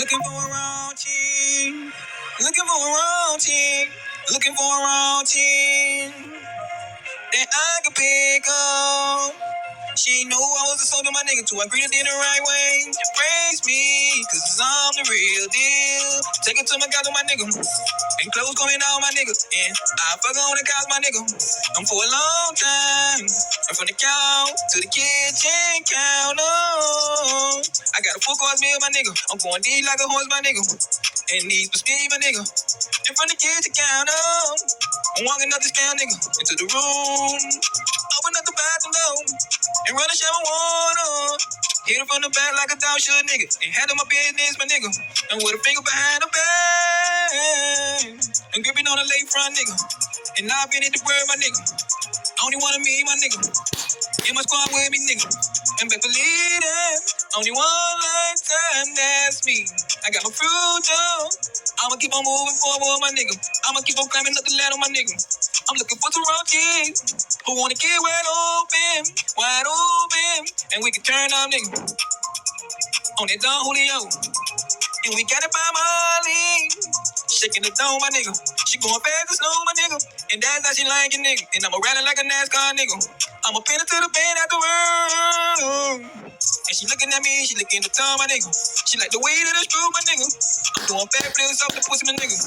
Looking for a wrong chick. Looking for a wrong chick. Looking for a wrong chick that I could pick up. She ain't know I was a soldier, my nigga, too. I greeted in the right way. Praise me, cause I'm the real deal. Take it to my guys, my nigga. And clothes coming out, my nigga. And I fuck on the couch, my nigga. I'm for a long time. I'm from the couch to the kitchen counter. I got a full course meal, my nigga. I'm going deep like a horse, my nigga. And these for speed, my nigga. In front of the kitchen counter. I'm walking up this counter, nigga, into the room. Open up the bathroom door and run a shower water. Hit her from the back like a dog should, nigga. And handle my business, my nigga. And with a finger behind the back. And gripping on the late front, nigga. And I've been in the bird, my nigga. Only one of me, my nigga. In my squad with me, nigga. And better believe that. Only one lifetime, that's me. I got my fruit, though. I'ma keep on moving forward, my nigga. I'ma keep on climbing up the ladder, my nigga. I'm looking for some round chicks who wanna get wide open, and we can turn up, nigga, on that Don Julio. And we got it by Molly, shaking the dome, my nigga. She going fast as snow, my nigga, and that's how she like it, nigga. And I'ma ride it like a NASCAR, nigga. I'ma pin her to the bed at the world. And she looking at me, she looking at the tongue, my nigga. She like the way that I screw, my nigga. I'm doing backflips off the pussy, my nigga.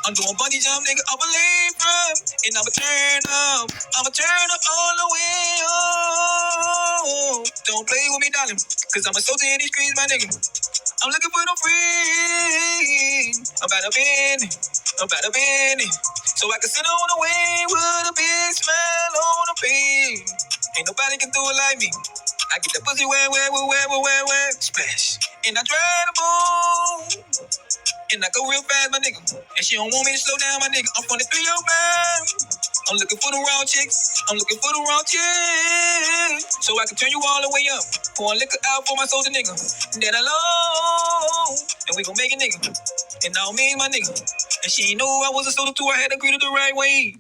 I'm doing bungee jump, nigga, up a lane from. And I'ma turn up all the way up. Don't play with me, darling, cause I'm a soldier in these streets, my nigga. I'm looking for no friend. I'm about to bend it. So I can sit on the way with a big smile on the face. Ain't nobody can do it like me. I get the pussy wet, splash. And I try to bone. And I go real fast, my nigga. And she don't want me to slow down, my nigga. I'm from the 305. I'm looking for the wrong chicks. So I can turn you all the way up. Pour liquor out for my soldier, nigga. That alone. And we gon' make it, nigga. And now me, my nigga. And she ain't know I was a soldier too. I had to greet her the right way.